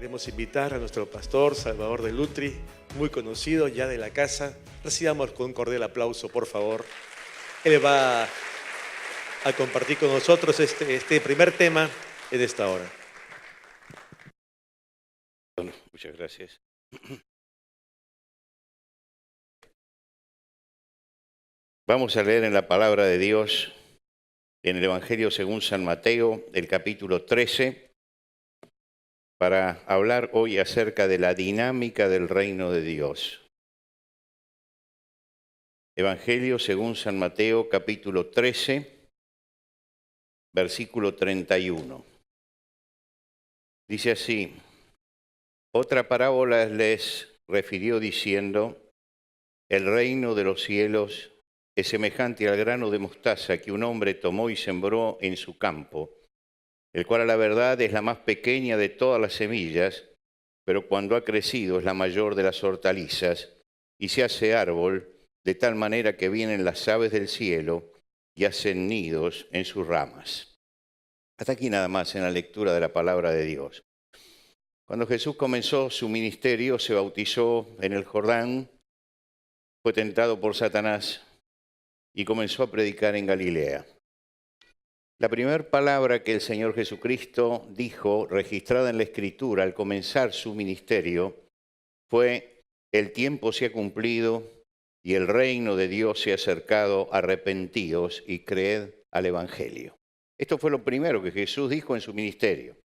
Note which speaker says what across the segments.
Speaker 1: Queremos invitar a nuestro pastor Salvador de Lutri, muy conocido ya de la casa. Recibamos con un cordial aplauso, por favor. Él va a compartir con nosotros este primer tema en esta hora.
Speaker 2: Bueno, muchas gracias. Vamos a leer en la palabra de Dios, en el Evangelio según San Mateo, el capítulo 13, para hablar hoy acerca de la dinámica del reino de Dios. Evangelio según San Mateo, capítulo 13, versículo 31. Dice así: otra parábola les refirió diciendo: el reino de los cielos es semejante al grano de mostaza que un hombre tomó y sembró en su campo, el cual a la verdad es la más pequeña de todas las semillas, pero cuando ha crecido es la mayor de las hortalizas y se hace árbol, de tal manera que vienen las aves del cielo y hacen nidos en sus ramas. Hasta aquí nada más en la lectura de la palabra de Dios. Cuando Jesús comenzó su ministerio, se bautizó en el Jordán, fue tentado por Satanás y comenzó a predicar en Galilea. La primera palabra que el Señor Jesucristo dijo, registrada en la Escritura al comenzar su ministerio, fue: el tiempo se ha cumplido y el reino de Dios se ha acercado, arrepentíos y creed al Evangelio. Esto fue lo primero que Jesús dijo en su ministerio.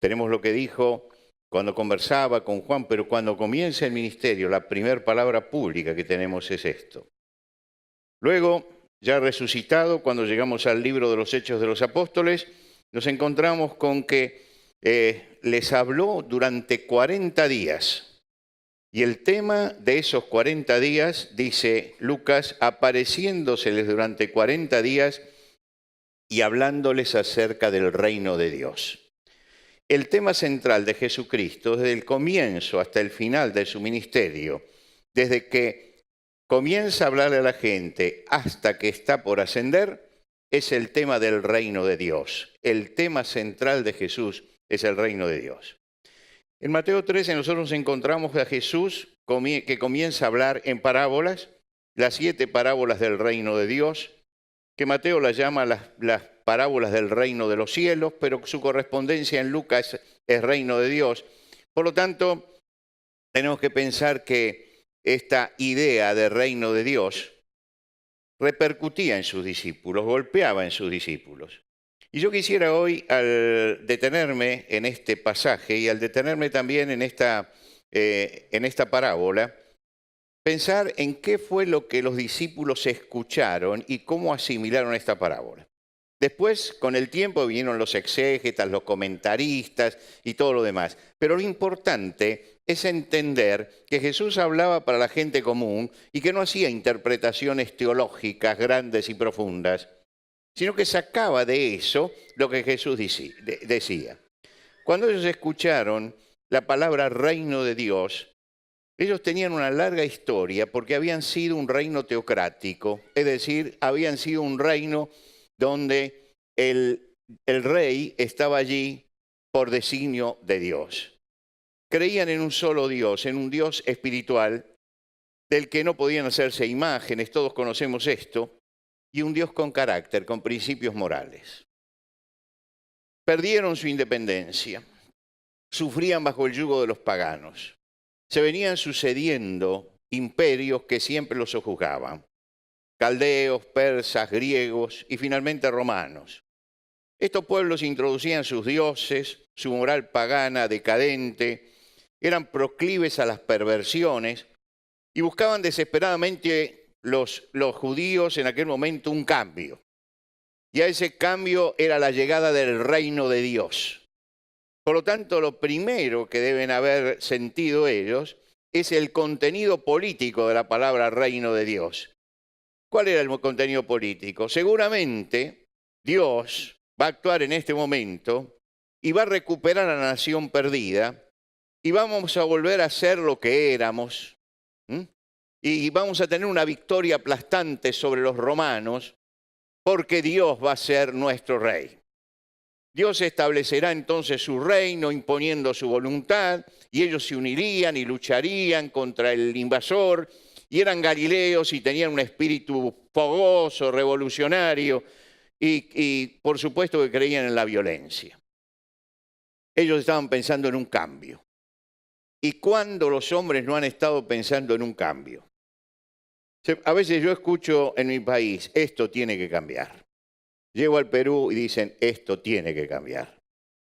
Speaker 2: Tenemos lo que dijo cuando conversaba con Juan, pero cuando comienza el ministerio, la primera palabra pública que tenemos es esto. Luego, ya resucitado, cuando llegamos al libro de los Hechos de los Apóstoles, nos encontramos con que les habló durante 40 días. Y el tema de esos 40 días, dice Lucas, apareciéndoseles durante 40 días y hablándoles acerca del reino de Dios. El tema central de Jesucristo, desde el comienzo hasta el final de su ministerio, desde que comienza a hablarle a la gente hasta que está por ascender, es el tema del reino de Dios. El tema central de Jesús es el reino de Dios. En Mateo 13 nosotros encontramos a Jesús que comienza a hablar en parábolas, las 7 parábolas del reino de Dios, que Mateo las llama las parábolas del reino de los cielos, pero su correspondencia en Lucas es reino de Dios. Por lo tanto, tenemos que pensar que esta idea de reino de Dios repercutía en sus discípulos, golpeaba en sus discípulos. Y yo quisiera hoy, al detenerme en este pasaje y al detenerme también en esta parábola, pensar en qué fue lo que los discípulos escucharon y cómo asimilaron esta parábola. Después, con el tiempo, vinieron los exégetas, los comentaristas y todo lo demás. Pero lo importante es entender que Jesús hablaba para la gente común y que no hacía interpretaciones teológicas grandes y profundas, sino que sacaba de eso lo que Jesús decía. Cuando ellos escucharon la palabra reino de Dios, ellos tenían una larga historia porque habían sido un reino teocrático, es decir, habían sido un reino donde el rey estaba allí por designio de Dios. Creían en un solo Dios, en un Dios espiritual, del que no podían hacerse imágenes, todos conocemos esto, y un Dios con carácter, con principios morales. Perdieron su independencia, sufrían bajo el yugo de los paganos. Se venían sucediendo imperios que siempre los sojuzgaban: caldeos, persas, griegos y finalmente romanos. Estos pueblos introducían sus dioses, su moral pagana decadente, eran proclives a las perversiones y buscaban desesperadamente los judíos en aquel momento un cambio. Y a ese cambio era la llegada del reino de Dios. Por lo tanto, lo primero que deben haber sentido ellos es el contenido político de la palabra reino de Dios. ¿Cuál era el contenido político? Seguramente Dios va a actuar en este momento y va a recuperar a la nación perdida y vamos a volver a ser lo que éramos. Y vamos a tener una victoria aplastante sobre los romanos porque Dios va a ser nuestro rey. Dios establecerá entonces su reino imponiendo su voluntad y ellos se unirían y lucharían contra el invasor y eran galileos y tenían un espíritu fogoso, revolucionario y por supuesto que creían en la violencia. Ellos estaban pensando en un cambio. ¿Y cuándo los hombres no han estado pensando en un cambio? A veces yo escucho en mi país, esto tiene que cambiar. Llego al Perú y dicen, esto tiene que cambiar.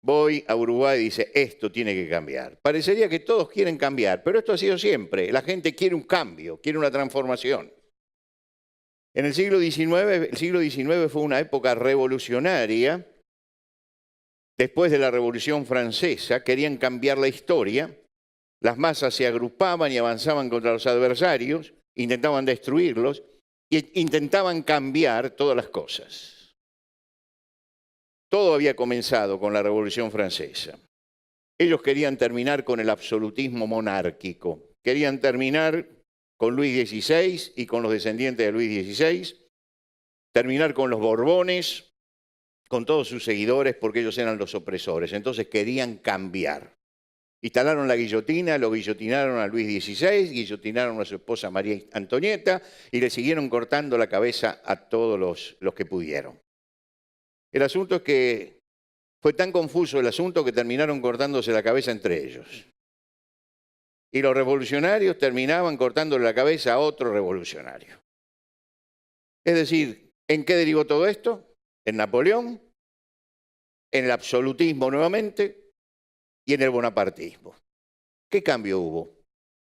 Speaker 2: Voy a Uruguay y dice, esto tiene que cambiar. Parecería que todos quieren cambiar, pero esto ha sido siempre. La gente quiere un cambio, quiere una transformación. En el siglo XIX fue una época revolucionaria. Después de la Revolución Francesa, querían cambiar la historia. Las masas se agrupaban y avanzaban contra los adversarios, intentaban destruirlos e intentaban cambiar todas las cosas. Todo había comenzado con la Revolución Francesa. Ellos querían terminar con el absolutismo monárquico. Querían terminar con Luis XVI y con los descendientes de Luis XVI, terminar con los Borbones, con todos sus seguidores, porque ellos eran los opresores. Entonces querían cambiar. Instalaron la guillotina, lo guillotinaron a Luis XVI, guillotinaron a su esposa María Antonieta y le siguieron cortando la cabeza a todos los que pudieron. El asunto es que fue tan confuso el asunto que terminaron cortándose la cabeza entre ellos. Y los revolucionarios terminaban cortándole la cabeza a otro revolucionario. Es decir, ¿en qué derivó todo esto? En Napoleón, en el absolutismo nuevamente y en el bonapartismo. ¿Qué cambio hubo?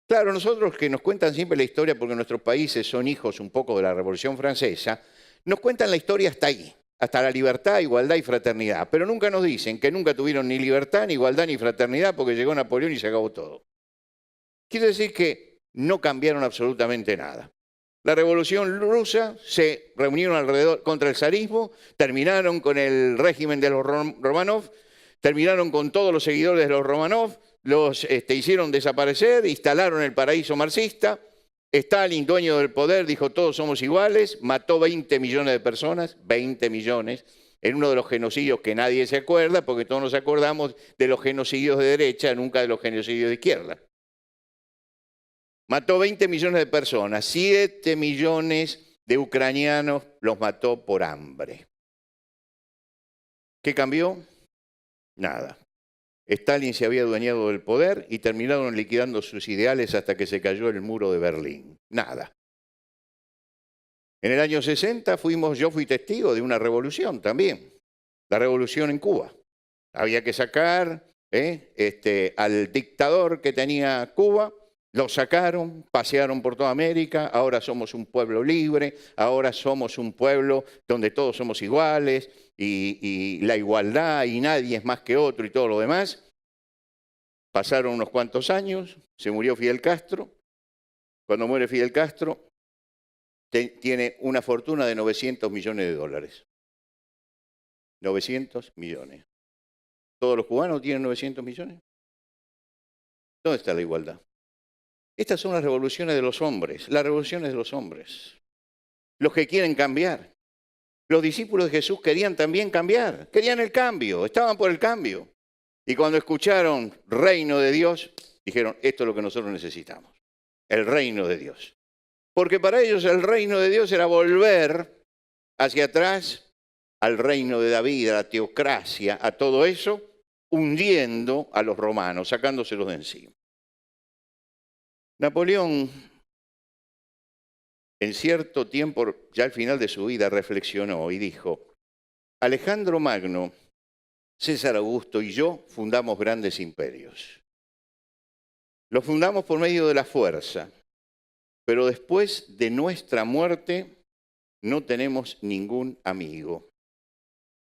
Speaker 2: Claro, nosotros que nos cuentan siempre la historia, porque nuestros países son hijos un poco de la Revolución Francesa, nos cuentan la historia hasta ahí, hasta la libertad, igualdad y fraternidad, pero nunca nos dicen que nunca tuvieron ni libertad, ni igualdad, ni fraternidad, porque llegó Napoleón y se acabó todo. Quiere decir que no cambiaron absolutamente nada. La Revolución Rusa se reunieron alrededor contra el zarismo, terminaron con el régimen de los Romanov, terminaron con todos los seguidores de los Romanov, los hicieron desaparecer, instalaron el paraíso marxista. Stalin, dueño del poder, dijo todos somos iguales, mató 20 millones de personas, 20 millones, en uno de los genocidios que nadie se acuerda, porque todos nos acordamos de los genocidios de derecha, nunca de los genocidios de izquierda. Mató 20 millones de personas, 7 millones de ucranianos los mató por hambre. ¿Qué cambió? Nada. Stalin se había adueñado del poder y terminaron liquidando sus ideales hasta que se cayó el muro de Berlín. Nada. En el año 60 yo fui testigo de una revolución también, la revolución en Cuba. Había que sacar al dictador que tenía Cuba. Lo sacaron, pasearon por toda América, ahora somos un pueblo libre, ahora somos un pueblo donde todos somos iguales y la igualdad y nadie es más que otro y todo lo demás. Pasaron unos cuantos años, se murió Fidel Castro. Cuando muere Fidel Castro, tiene una fortuna de 900 millones de dólares. 900 millones. ¿Todos los cubanos tienen 900 millones? ¿Dónde está la igualdad? Estas son las revoluciones de los hombres, las revoluciones de los hombres. Los que quieren cambiar. Los discípulos de Jesús querían también cambiar, querían el cambio, estaban por el cambio. Y cuando escucharon reino de Dios, dijeron, esto es lo que nosotros necesitamos, el reino de Dios. Porque para ellos el reino de Dios era volver hacia atrás al reino de David, a la teocracia, a todo eso, hundiendo a los romanos, sacándoselos de encima. Napoleón, en cierto tiempo, ya al final de su vida, reflexionó y dijo, Alejandro Magno, César Augusto y yo fundamos grandes imperios. Los fundamos por medio de la fuerza, pero después de nuestra muerte no tenemos ningún amigo.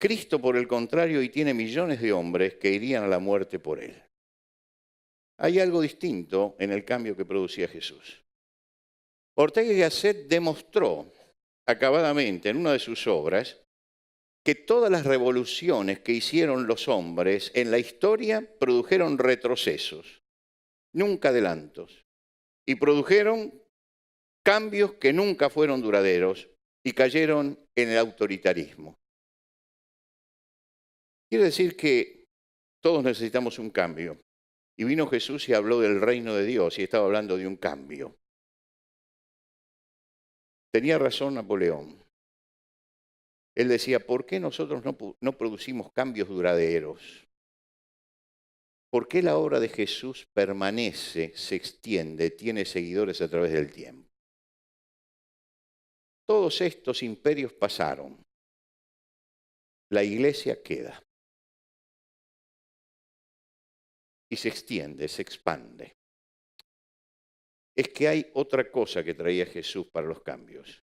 Speaker 2: Cristo, por el contrario, y tiene millones de hombres que irían a la muerte por él. Hay algo distinto en el cambio que producía Jesús. Ortega y Gasset demostró acabadamente en una de sus obras que todas las revoluciones que hicieron los hombres en la historia produjeron retrocesos, nunca adelantos, y produjeron cambios que nunca fueron duraderos y cayeron en el autoritarismo. Quiere decir que todos necesitamos un cambio. Y vino Jesús y habló del reino de Dios y estaba hablando de un cambio. Tenía razón Napoleón. Él decía, ¿por qué nosotros no producimos cambios duraderos? ¿Por qué la obra de Jesús permanece, se extiende, tiene seguidores a través del tiempo? Todos estos imperios pasaron. La iglesia queda. Y se extiende, se expande. Es que hay otra cosa que traía Jesús para los cambios.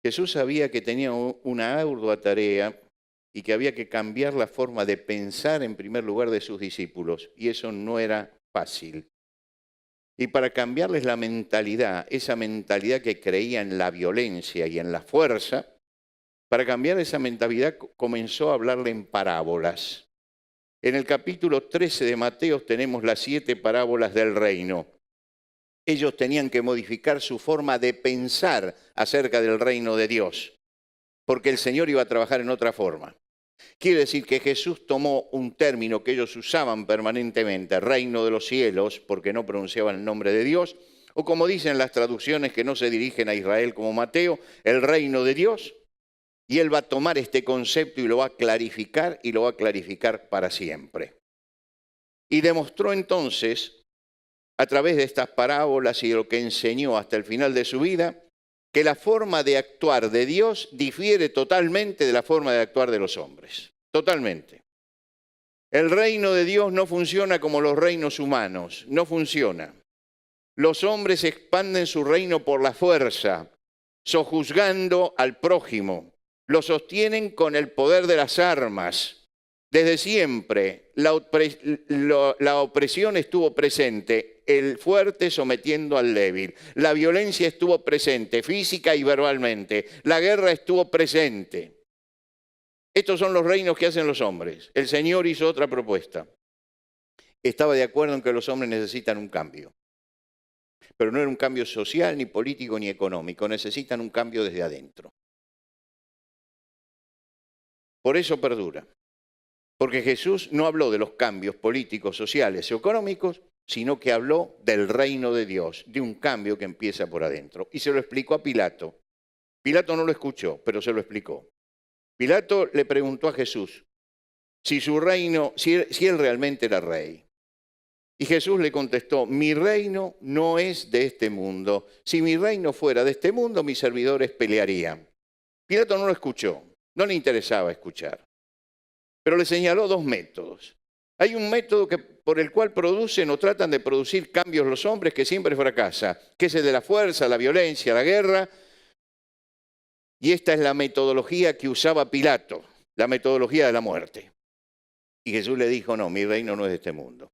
Speaker 2: Jesús sabía que tenía una ardua tarea y que había que cambiar la forma de pensar en primer lugar de sus discípulos, y eso no era fácil. Y para cambiarles la mentalidad, esa mentalidad que creía en la violencia y en la fuerza, para cambiar esa mentalidad comenzó a hablarle en parábolas. En el capítulo 13 de Mateo tenemos las 7 parábolas del reino. Ellos tenían que modificar su forma de pensar acerca del reino de Dios, porque el Señor iba a trabajar en otra forma. Quiere decir que Jesús tomó un término que ellos usaban permanentemente, reino de los cielos, porque no pronunciaban el nombre de Dios, o como dicen las traducciones que no se dirigen a Israel como Mateo, el reino de Dios, y Él va a tomar este concepto y lo va a clarificar, y lo va a clarificar para siempre. Y demostró entonces, a través de estas parábolas y de lo que enseñó hasta el final de su vida, que la forma de actuar de Dios difiere totalmente de la forma de actuar de los hombres. Totalmente. El reino de Dios no funciona como los reinos humanos, no funciona. Los hombres expanden su reino por la fuerza, sojuzgando al prójimo. Lo sostienen con el poder de las armas. Desde siempre la opresión estuvo presente, el fuerte sometiendo al débil. La violencia estuvo presente, física y verbalmente. La guerra estuvo presente. Estos son los reinos que hacen los hombres. El Señor hizo otra propuesta. Estaba de acuerdo en que los hombres necesitan un cambio. Pero no era un cambio social, ni político, ni económico. Necesitan un cambio desde adentro. Por eso perdura. Porque Jesús no habló de los cambios políticos, sociales o económicos, sino que habló del reino de Dios, de un cambio que empieza por adentro. Y se lo explicó a Pilato. Pilato no lo escuchó, pero se lo explicó. Pilato le preguntó a Jesús si su reino, si él realmente era rey. Y Jesús le contestó, mi reino no es de este mundo. Si mi reino fuera de este mundo, mis servidores pelearían. Pilato no lo escuchó, no le interesaba escuchar. Pero le señaló 2 métodos. Hay un método por el cual producen o tratan de producir cambios los hombres que siempre fracasa, que es el de la fuerza, la violencia, la guerra. Y esta es la metodología que usaba Pilato, la metodología de la muerte. Y Jesús le dijo, no, mi reino no es de este mundo.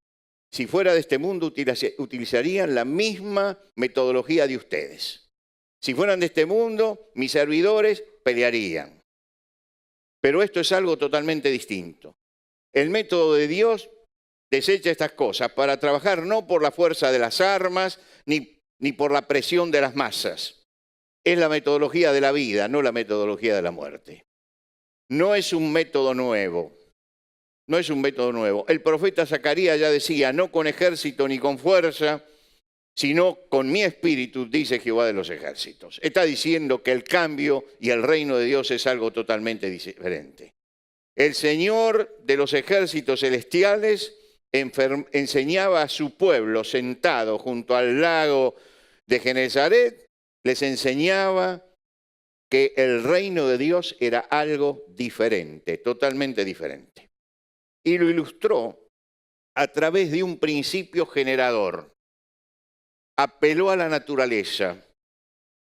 Speaker 2: Si fuera de este mundo, utilizarían la misma metodología de ustedes. Si fueran de este mundo, mis servidores pelearían. Pero esto es algo totalmente distinto. El método de Dios desecha estas cosas para trabajar no por la fuerza de las armas ni por la presión de las masas. Es la metodología de la vida, no la metodología de la muerte. No es un método nuevo. No es un método nuevo. El profeta Zacarías ya decía, no con ejército ni con fuerza, sino con mi espíritu, dice Jehová de los ejércitos. Está diciendo que el cambio y el reino de Dios es algo totalmente diferente. El Señor de los ejércitos celestiales enseñaba a su pueblo sentado junto al lago de Genesaret, les enseñaba que el reino de Dios era algo diferente, totalmente diferente. Y lo ilustró a través de un principio generador. Apeló a la naturaleza,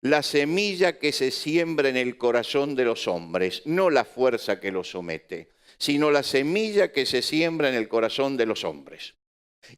Speaker 2: la semilla que se siembra en el corazón de los hombres, no la fuerza que los somete, sino la semilla que se siembra en el corazón de los hombres.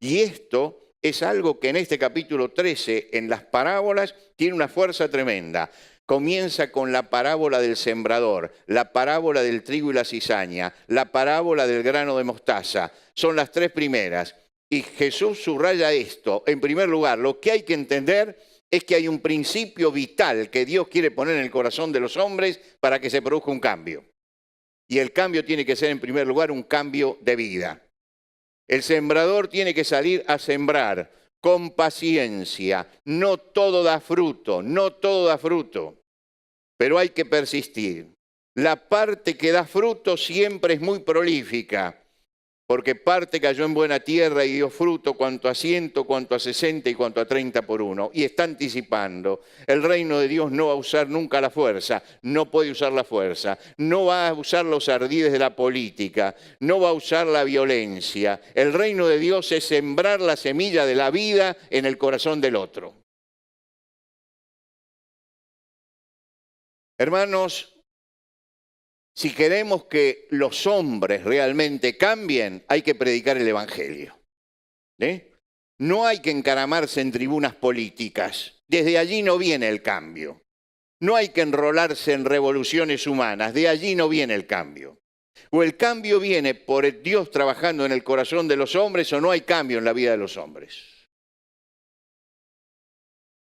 Speaker 2: Y esto es algo que en este capítulo 13, en las parábolas, tiene una fuerza tremenda. Comienza con la parábola del sembrador, la parábola del trigo y la cizaña, la parábola del grano de mostaza. Son las 3 primeras. Y Jesús subraya esto. En primer lugar, lo que hay que entender es que hay un principio vital que Dios quiere poner en el corazón de los hombres para que se produzca un cambio. Y el cambio tiene que ser, en primer lugar, un cambio de vida. El sembrador tiene que salir a sembrar con paciencia. No todo da fruto, no todo da fruto, pero hay que persistir. La parte que da fruto siempre es muy prolífica, porque parte cayó en buena tierra y dio fruto cuanto a 100, cuanto a 60 y cuanto a 30 por uno. Y está anticipando. El reino de Dios no va a usar nunca la fuerza, no puede usar la fuerza, no va a usar los ardides de la política, no va a usar la violencia. El reino de Dios es sembrar la semilla de la vida en el corazón del otro. Hermanos, si queremos que los hombres realmente cambien, hay que predicar el Evangelio. No hay que encaramarse en tribunas políticas. Desde allí no viene el cambio. No hay que enrolarse en revoluciones humanas. De allí no viene el cambio. O el cambio viene por Dios trabajando en el corazón de los hombres, o no hay cambio en la vida de los hombres.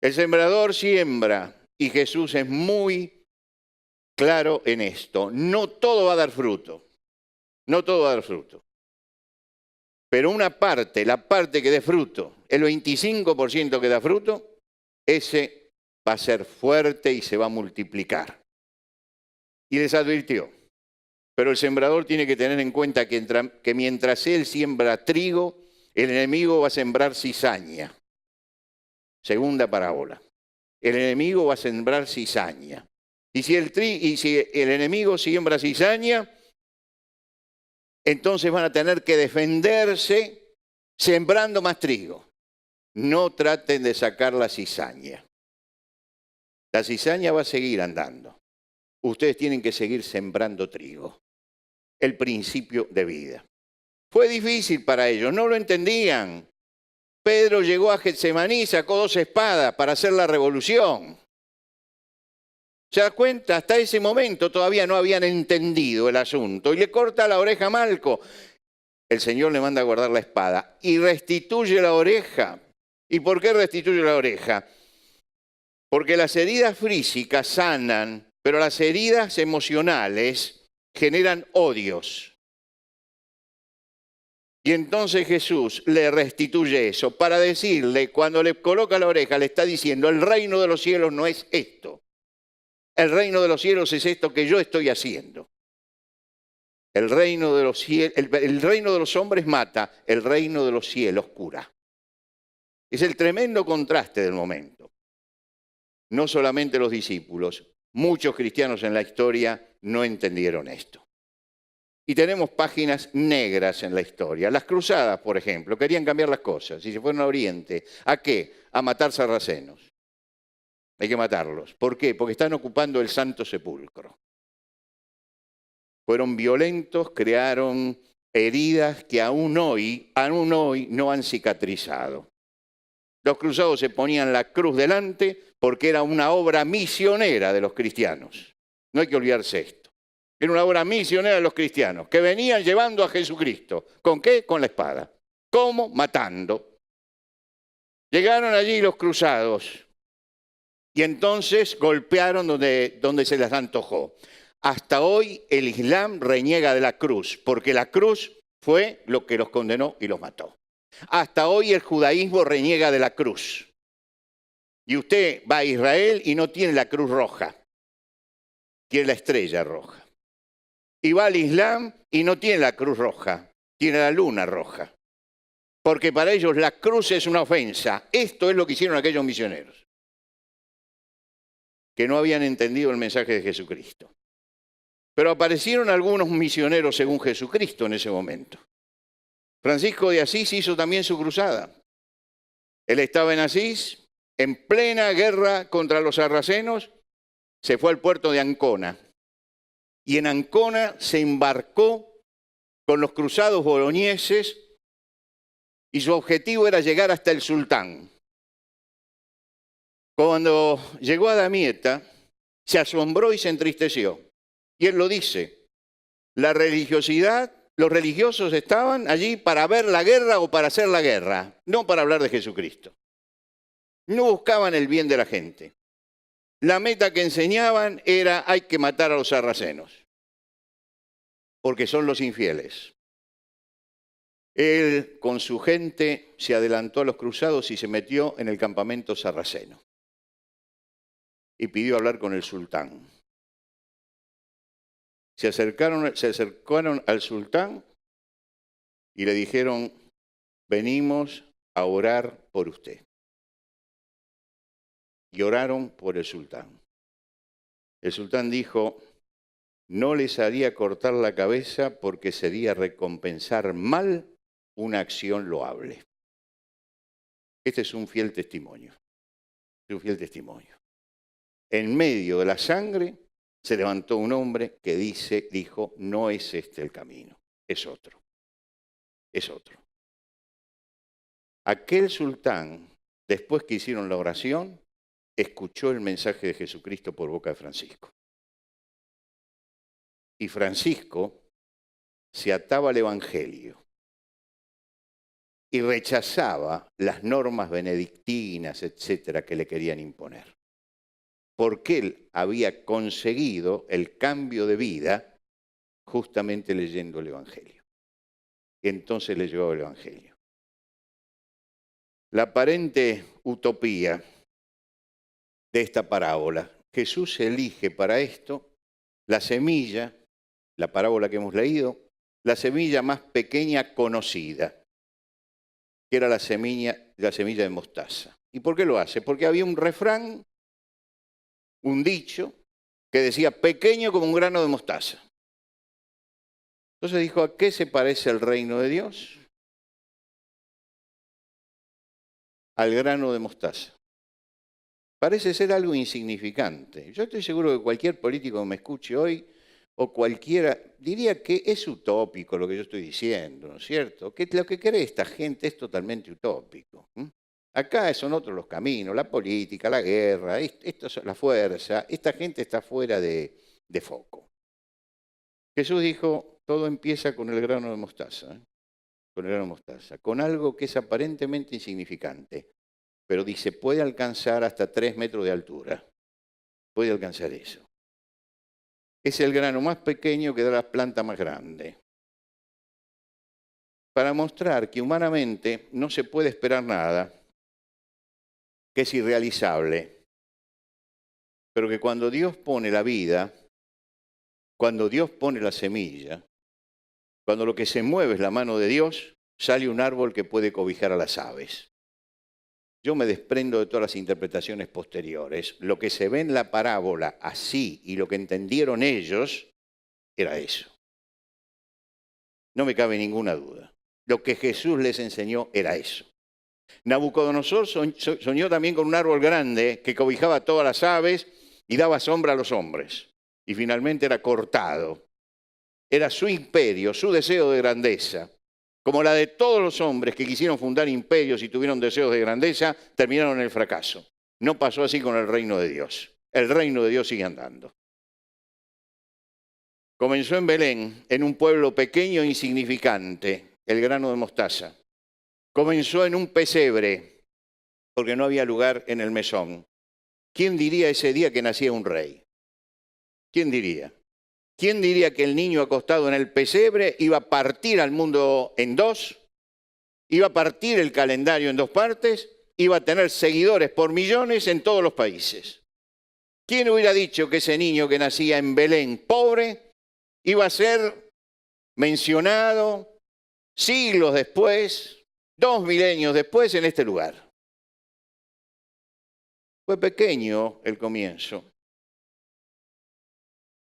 Speaker 2: El sembrador siembra, y Jesús es muy claro en esto. No todo va a dar fruto. No todo va a dar fruto. Pero una parte, la parte que dé fruto, el 25% que da fruto, ese va a ser fuerte y se va a multiplicar. Y les advirtió. Pero el sembrador tiene que tener en cuenta que mientras él siembra trigo, el enemigo va a sembrar cizaña. Segunda parábola. El enemigo va a sembrar cizaña. Y si el enemigo siembra cizaña, entonces van a tener que defenderse sembrando más trigo. No traten de sacar la cizaña. La cizaña va a seguir andando. Ustedes tienen que seguir sembrando trigo. El principio de vida. Fue difícil para ellos, no lo entendían. Pedro llegó a Getsemaní y sacó 2 espadas para hacer la revolución. ¿Se da cuenta? Hasta ese momento todavía no habían entendido el asunto. Y le corta la oreja a Malco. El Señor le manda a guardar la espada y restituye la oreja. ¿Y por qué restituye la oreja? Porque las heridas físicas sanan, pero las heridas emocionales generan odios. Y entonces Jesús le restituye eso para decirle, cuando le coloca la oreja, le está diciendo, el reino de los cielos no es esto. El reino de los cielos es esto que yo estoy haciendo. El reino de los hombres mata, el reino de los cielos cura. Es el tremendo contraste del momento. No solamente los discípulos, muchos cristianos en la historia no entendieron esto. Y tenemos páginas negras en la historia. Las cruzadas, por ejemplo, querían cambiar las cosas y se fueron a Oriente. ¿A qué? A matar sarracenos. Hay que matarlos. ¿Por qué? Porque están ocupando el Santo Sepulcro. Fueron violentos, crearon heridas que aún hoy no han cicatrizado. Los cruzados se ponían la cruz delante porque era una obra misionera de los cristianos. No hay que olvidarse esto. Era una obra misionera de los cristianos que venían llevando a Jesucristo. ¿Con qué? Con la espada. ¿Cómo? Matando. Llegaron allí los cruzados. Y entonces golpearon donde se les antojó. Hasta hoy el Islam reniega de la cruz, porque la cruz fue lo que los condenó y los mató. Hasta hoy el judaísmo reniega de la cruz. Y usted va a Israel y no tiene la cruz roja, tiene la estrella roja. Y va al Islam y no tiene la cruz roja, tiene la luna roja. Porque para ellos la cruz es una ofensa. Esto es lo que hicieron aquellos misioneros, que no habían entendido el mensaje de Jesucristo. Pero aparecieron algunos misioneros según Jesucristo en ese momento. Francisco de Asís hizo también su cruzada. Él estaba en Asís, en plena guerra contra los sarracenos, se fue al puerto de Ancona. Y en Ancona se embarcó con los cruzados boloñeses y su objetivo era llegar hasta el sultán. Cuando llegó a Damieta, se asombró y se entristeció. Y él lo dice, la religiosidad, los religiosos estaban allí para ver la guerra o para hacer la guerra, no para hablar de Jesucristo. No buscaban el bien de la gente. La meta que enseñaban era hay que matar a los sarracenos. porque son los infieles. Él con su gente se adelantó a los cruzados y se metió en el campamento sarraceno y pidió hablar con el sultán. Se acercaron al sultán y le dijeron: venimos a orar por usted. Y oraron por el sultán. El sultán dijo: no les haría cortar la cabeza porque sería recompensar mal una acción loable. Este es un fiel testimonio. Es un fiel testimonio. En medio de la sangre se levantó un hombre que dijo: no es este el camino, es otro. Es otro. Aquel sultán, después que hicieron la oración, escuchó el mensaje de Jesucristo por boca de Francisco. Y Francisco se ataba al Evangelio y rechazaba las normas benedictinas, etcétera, que le querían imponer. Porque él había conseguido el cambio de vida justamente leyendo el Evangelio. Y entonces le llegó el Evangelio. La aparente utopía de esta parábola, Jesús elige para esto la semilla, la parábola que hemos leído, la semilla más pequeña conocida, que era la semilla de mostaza. ¿Y por qué lo hace? Porque había un refrán, un dicho, que decía: pequeño como un grano de mostaza. Entonces dijo: ¿a qué se parece el reino de Dios? Al grano de mostaza. Parece ser algo insignificante. Yo estoy seguro que cualquier político que me escuche hoy, o cualquiera, diría que es utópico lo que yo estoy diciendo, ¿no es cierto? Que lo que cree esta gente es totalmente utópico. Acá son otros los caminos, la política, la guerra, esto es la fuerza. Esta gente está fuera de foco. Jesús dijo: todo empieza con el grano de mostaza, con el grano de mostaza, con algo que es aparentemente insignificante, pero dice, puede alcanzar hasta 3 metros de altura. Puede alcanzar eso. Es el grano más pequeño que da la planta más grande. Para mostrar que humanamente no se puede esperar nada, que es irrealizable, pero que cuando Dios pone la vida, cuando Dios pone la semilla, cuando lo que se mueve es la mano de Dios, sale un árbol que puede cobijar a las aves. Yo me desprendo de todas las interpretaciones posteriores. Lo que se ve en la parábola así y lo que entendieron ellos era eso. No me cabe ninguna duda. Lo que Jesús les enseñó era eso. Nabucodonosor soñó también con un árbol grande que cobijaba a todas las aves y daba sombra a los hombres. Y finalmente era cortado. Era su imperio, su deseo de grandeza, como la de todos los hombres que quisieron fundar imperios y tuvieron deseos de grandeza, terminaron en el fracaso. No pasó así con el reino de Dios. El reino de Dios sigue andando. Comenzó en Belén, en un pueblo pequeño e insignificante, el grano de mostaza. Comenzó en un pesebre, porque no había lugar en el mesón. ¿Quién diría ese día que nacía un rey? ¿Quién diría? ¿Quién diría que el niño acostado en el pesebre iba a partir al mundo en dos? Iba a partir el calendario en 2 partes, iba a tener seguidores por millones en todos los países. ¿Quién hubiera dicho que ese niño que nacía en Belén, pobre, iba a ser mencionado siglos después, 2 milenios después, en este lugar? Fue pequeño el comienzo,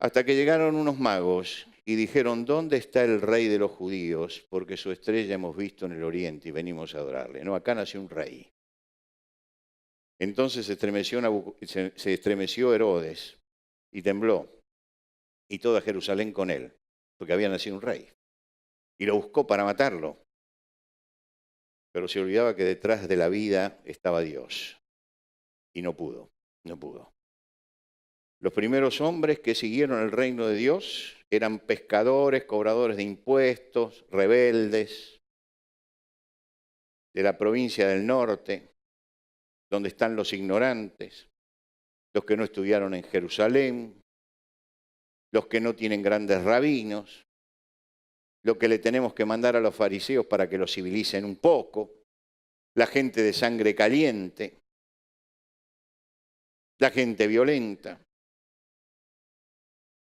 Speaker 2: hasta que llegaron unos magos y dijeron: ¿dónde está el rey de los judíos? Porque su estrella hemos visto en el oriente y venimos a adorarle. No, acá nació un rey. Entonces se estremeció Herodes y tembló, y toda Jerusalén con él, porque había nacido un rey. Y lo buscó para matarlo, pero se olvidaba que detrás de la vida estaba Dios. Y no pudo, no pudo. Los primeros hombres que siguieron el reino de Dios eran pescadores, cobradores de impuestos, rebeldes, de la provincia del norte, donde están los ignorantes, los que no estudiaron en Jerusalén, los que no tienen grandes rabinos, lo que le tenemos que mandar a los fariseos para que los civilicen un poco, la gente de sangre caliente, la gente violenta,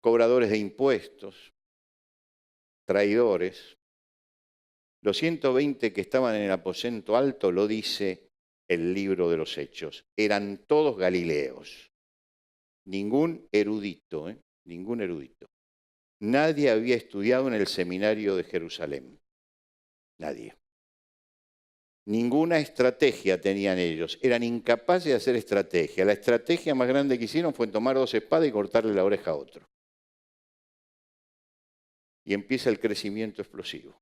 Speaker 2: cobradores de impuestos, traidores. Los 120 que estaban en el aposento alto, lo dice el libro de los Hechos, eran todos galileos. Ningún erudito, ningún erudito. Nadie había estudiado en el seminario de Jerusalén. Nadie. Ninguna estrategia tenían ellos. Eran incapaces de hacer estrategia. La estrategia más grande que hicieron fue tomar 2 espadas y cortarle la oreja a otro. Y empieza el crecimiento explosivo.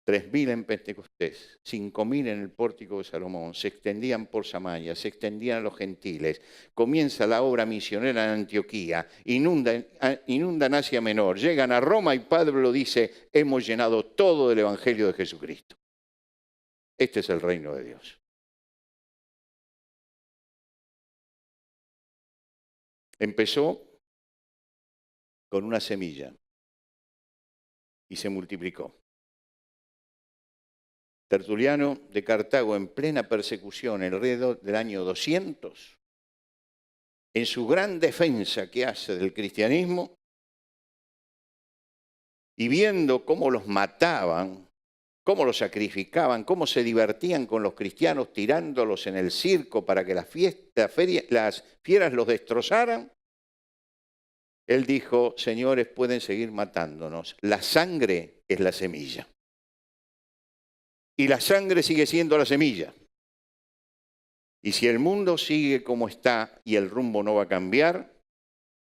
Speaker 2: 3.000 en Pentecostés, 5.000 en el pórtico de Salomón, se extendían por Samaria, se extendían a los gentiles, comienza la obra misionera en Antioquía, inundan Asia Menor, llegan a Roma y Pablo dice, hemos llenado todo del Evangelio de Jesucristo. Este es el reino de Dios. Empezó con una semilla y se multiplicó. Tertuliano de Cartago, en plena persecución, alrededor del año 200, en su gran defensa que hace del cristianismo, y viendo cómo los mataban, cómo los sacrificaban, cómo se divertían con los cristianos tirándolos en el circo para que las fieras los destrozaran, él dijo, señores, pueden seguir matándonos, la sangre es la semilla. Y la sangre sigue siendo la semilla. Y si el mundo sigue como está y el rumbo no va a cambiar,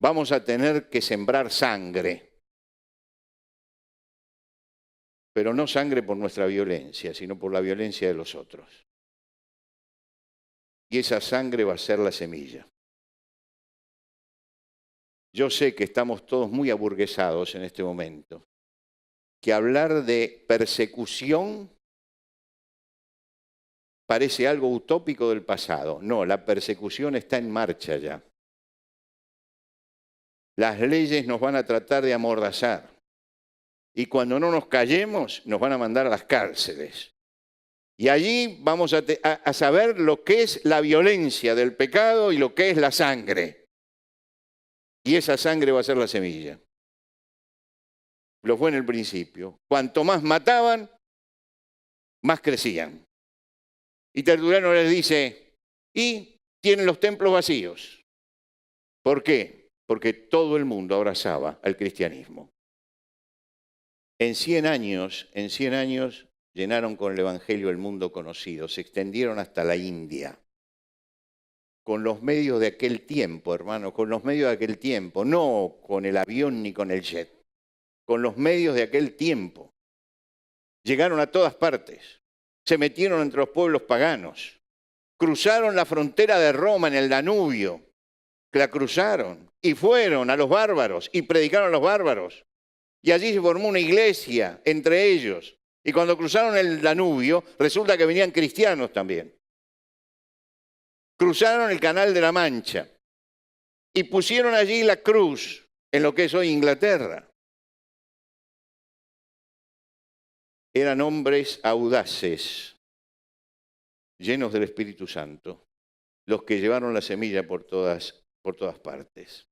Speaker 2: vamos a tener que sembrar sangre. Pero no sangre por nuestra violencia, sino por la violencia de los otros. Y esa sangre va a ser la semilla. Yo sé que estamos todos muy aburguesados en este momento, que hablar de persecución parece algo utópico del pasado. No, la persecución está en marcha ya. Las leyes nos van a tratar de amordazar. Y cuando no nos callemos, nos van a mandar a las cárceles. Y allí vamos a saber lo que es la violencia del pecado y lo que es la sangre. Y esa sangre va a ser la semilla. Lo fue en el principio. Cuanto más mataban, más crecían. Y Tertuliano les dice, y tienen los templos vacíos. ¿Por qué? Porque todo el mundo abrazaba al cristianismo. En 100 años llenaron con el Evangelio el mundo conocido, se extendieron hasta la India. Con los medios de aquel tiempo, hermano, con los medios de aquel tiempo, no con el avión ni con el jet, con los medios de aquel tiempo. Llegaron a todas partes. Se metieron entre los pueblos paganos, cruzaron la frontera de Roma en el Danubio, la cruzaron y fueron a los bárbaros y predicaron a los bárbaros. Y allí se formó una iglesia entre ellos. Y cuando cruzaron el Danubio, resulta que venían cristianos también. Cruzaron el Canal de la Mancha y pusieron allí la cruz en lo que es hoy Inglaterra. Eran hombres audaces, llenos del Espíritu Santo, los que llevaron la semilla por todas partes.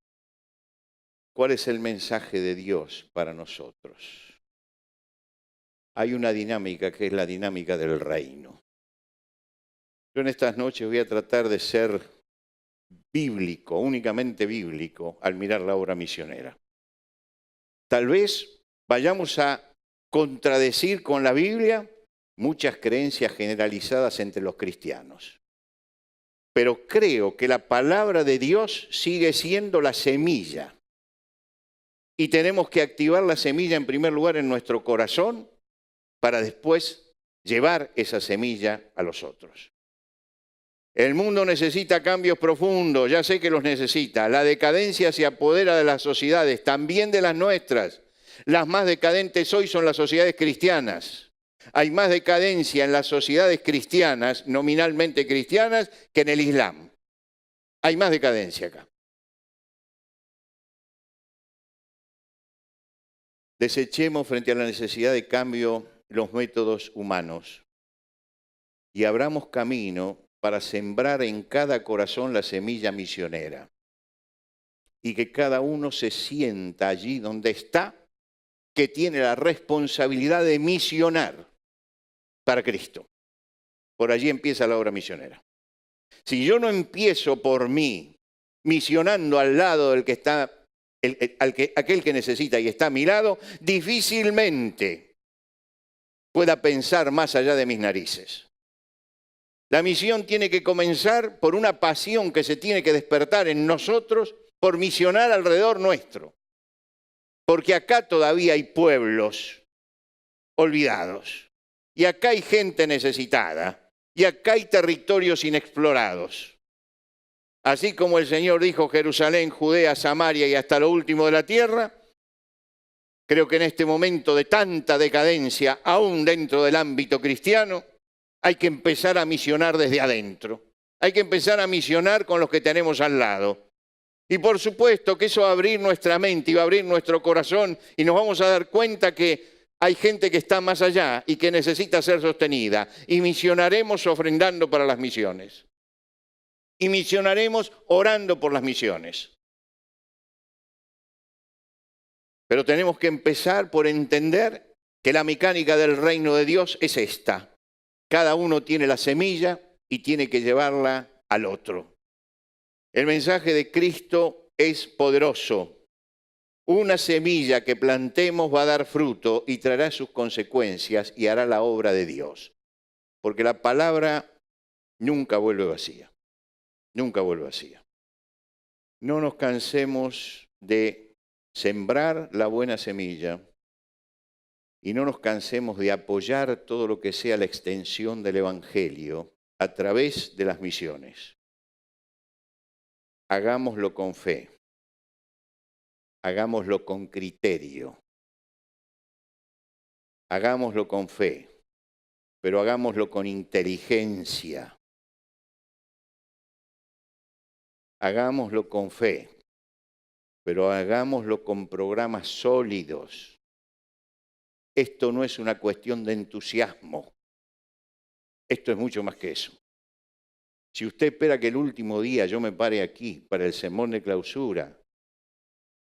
Speaker 2: ¿Cuál es el mensaje de Dios para nosotros? Hay una dinámica que es la dinámica del reino. Yo en estas noches voy a tratar de ser bíblico, únicamente bíblico, al mirar la obra misionera. Tal vez vayamos a contradecir con la Biblia muchas creencias generalizadas entre los cristianos. Pero creo que la palabra de Dios sigue siendo la semilla. Y tenemos que activar la semilla en primer lugar en nuestro corazón para después llevar esa semilla a los otros. El mundo necesita cambios profundos, ya sé que los necesita. La decadencia se apodera de las sociedades, también de las nuestras. Las más decadentes hoy son las sociedades cristianas. Hay más decadencia en las sociedades cristianas, nominalmente cristianas, que en el Islam. Hay más decadencia acá. Desechemos frente a la necesidad de cambio los métodos humanos y abramos camino para sembrar en cada corazón la semilla misionera y que cada uno se sienta allí donde está, que tiene la responsabilidad de misionar para Cristo. Por allí empieza la obra misionera. Si yo no empiezo por mí, misionando al lado del que está, aquel que necesita y está a mi lado, difícilmente pueda pensar más allá de mis narices. La misión tiene que comenzar por una pasión que se tiene que despertar en nosotros por misionar alrededor nuestro. Porque acá todavía hay pueblos olvidados. Y acá hay gente necesitada. Y acá hay territorios inexplorados. Así como el Señor dijo Jerusalén, Judea, Samaria y hasta lo último de la tierra, creo que en este momento de tanta decadencia, aún dentro del ámbito cristiano, hay que empezar a misionar desde adentro. Hay que empezar a misionar con los que tenemos al lado. Y por supuesto que eso va a abrir nuestra mente y va a abrir nuestro corazón y nos vamos a dar cuenta que hay gente que está más allá y que necesita ser sostenida. Y misionaremos ofrendando para las misiones. Y misionaremos orando por las misiones. Pero tenemos que empezar por entender que la mecánica del reino de Dios es esta. Cada uno tiene la semilla y tiene que llevarla al otro. El mensaje de Cristo es poderoso. Una semilla que plantemos va a dar fruto y traerá sus consecuencias y hará la obra de Dios. Porque la palabra nunca vuelve vacía. Nunca vuelve vacía. No nos cansemos de sembrar la buena semilla y no nos cansemos de apoyar todo lo que sea la extensión del Evangelio a través de las misiones. Hagámoslo con fe. Hagámoslo con criterio. Hagámoslo con fe, pero hagámoslo con inteligencia. Hagámoslo con fe, pero hagámoslo con programas sólidos. Esto no es una cuestión de entusiasmo. Esto es mucho más que eso. Si usted espera que el último día yo me pare aquí para el sermón de clausura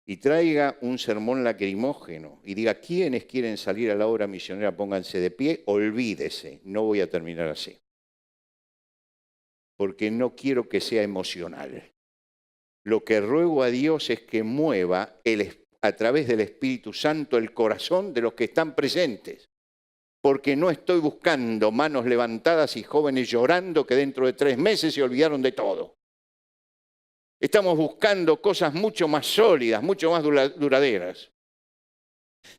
Speaker 2: y traiga un sermón lacrimógeno y diga, ¿quiénes quieren salir a la obra misionera? Pónganse de pie, olvídese, no voy a terminar así. Porque no quiero que sea emocional. Lo que ruego a Dios es que mueva a través del Espíritu Santo el corazón de los que están presentes. Porque no estoy buscando manos levantadas y jóvenes llorando que dentro de 3 meses se olvidaron de todo. Estamos buscando cosas mucho más sólidas, mucho más duraderas.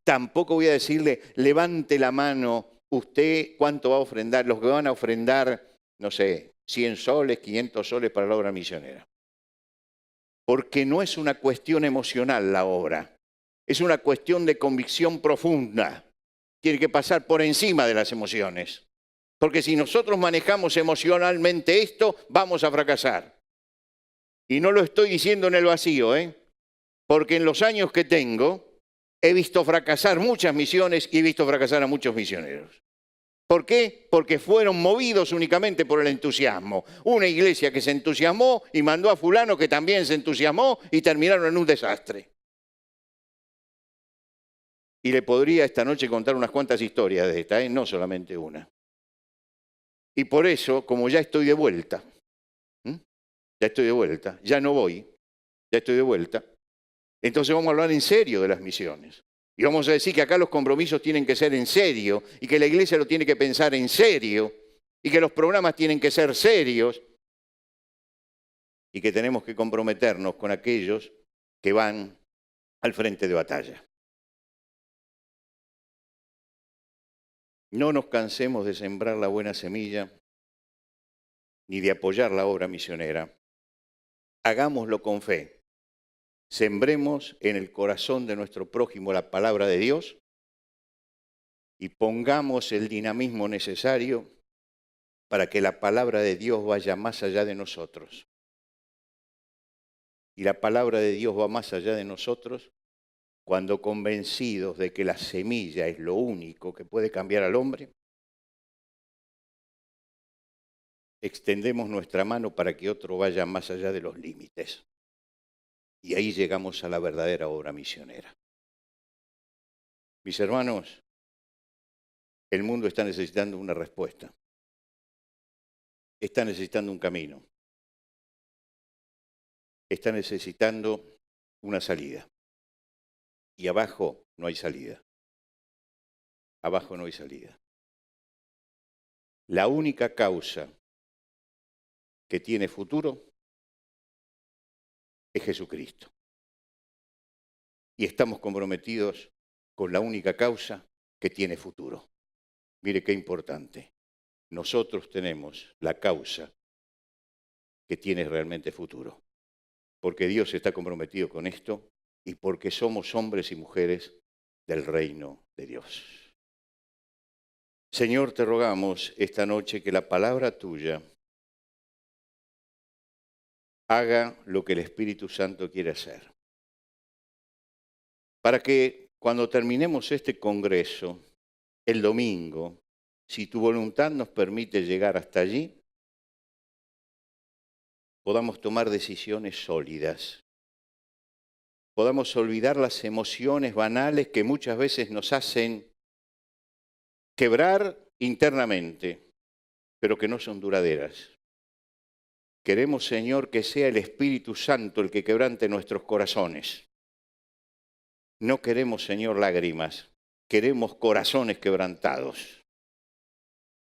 Speaker 2: Tampoco voy a decirle, levante la mano, usted cuánto va a ofrendar. Los que van a ofrendar, no sé, 100 soles, 500 soles para la obra misionera. Porque no es una cuestión emocional la obra, es una cuestión de convicción profunda. Tiene que pasar por encima de las emociones. Porque si nosotros manejamos emocionalmente esto, vamos a fracasar. Y no lo estoy diciendo en el vacío, porque en los años que tengo he visto fracasar muchas misiones y he visto fracasar a muchos misioneros. ¿Por qué? Porque fueron movidos únicamente por el entusiasmo. Una iglesia que se entusiasmó y mandó a fulano que también se entusiasmó y terminaron en un desastre. Y le podría esta noche contar unas cuantas historias de esta, no solamente una. Y por eso, como ya estoy de vuelta, ya no voy, ya estoy de vuelta, entonces vamos a hablar en serio de las misiones. Y vamos a decir que acá los compromisos tienen que ser en serio y que la iglesia lo tiene que pensar en serio y que los programas tienen que ser serios y que tenemos que comprometernos con aquellos que van al frente de batalla. No nos cansemos de sembrar la buena semilla ni de apoyar la obra misionera. Hagámoslo con fe. Sembremos en el corazón de nuestro prójimo la palabra de Dios y pongamos el dinamismo necesario para que la palabra de Dios vaya más allá de nosotros. Y la palabra de Dios va más allá de nosotros cuando convencidos de que la semilla es lo único que puede cambiar al hombre, extendemos nuestra mano para que otro vaya más allá de los límites. Y ahí llegamos a la verdadera obra misionera. Mis hermanos, el mundo está necesitando una respuesta. Está necesitando un camino. Está necesitando una salida. Y abajo no hay salida. Abajo no hay salida. La única causa que tiene futuro es Jesucristo. Y estamos comprometidos con la única causa que tiene futuro. Mire qué importante. Nosotros tenemos la causa que tiene realmente futuro. Porque Dios está comprometido con esto y porque somos hombres y mujeres del reino de Dios. Señor, te rogamos esta noche que la palabra tuya haga lo que el Espíritu Santo quiere hacer. Para que cuando terminemos este congreso, el domingo, si tu voluntad nos permite llegar hasta allí, podamos tomar decisiones sólidas. Podamos olvidar las emociones banales que muchas veces nos hacen quebrar internamente, pero que no son duraderas. Queremos, Señor, que sea el Espíritu Santo el que quebrante nuestros corazones. No queremos, Señor, lágrimas. Queremos corazones quebrantados.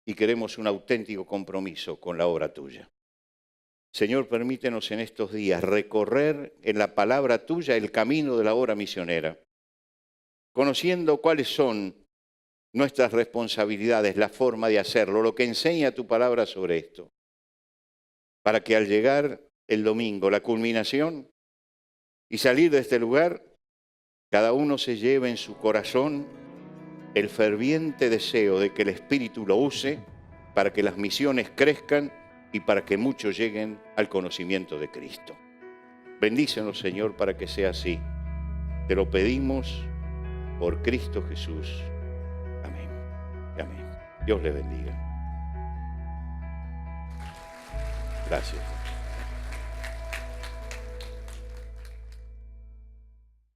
Speaker 2: Y queremos un auténtico compromiso con la obra tuya. Señor, permítenos en estos días recorrer en la palabra tuya el camino de la obra misionera, conociendo cuáles son nuestras responsabilidades, la forma de hacerlo, lo que enseña tu palabra sobre esto, para que al llegar el domingo, la culminación, y salir de este lugar, cada uno se lleve en su corazón el ferviente deseo de que el Espíritu lo use para que las misiones crezcan y para que muchos lleguen al conocimiento de Cristo. Bendícenos, Señor, para que sea así. Te lo pedimos por Cristo Jesús. Amén. Amén. Dios le bendiga. Gracias.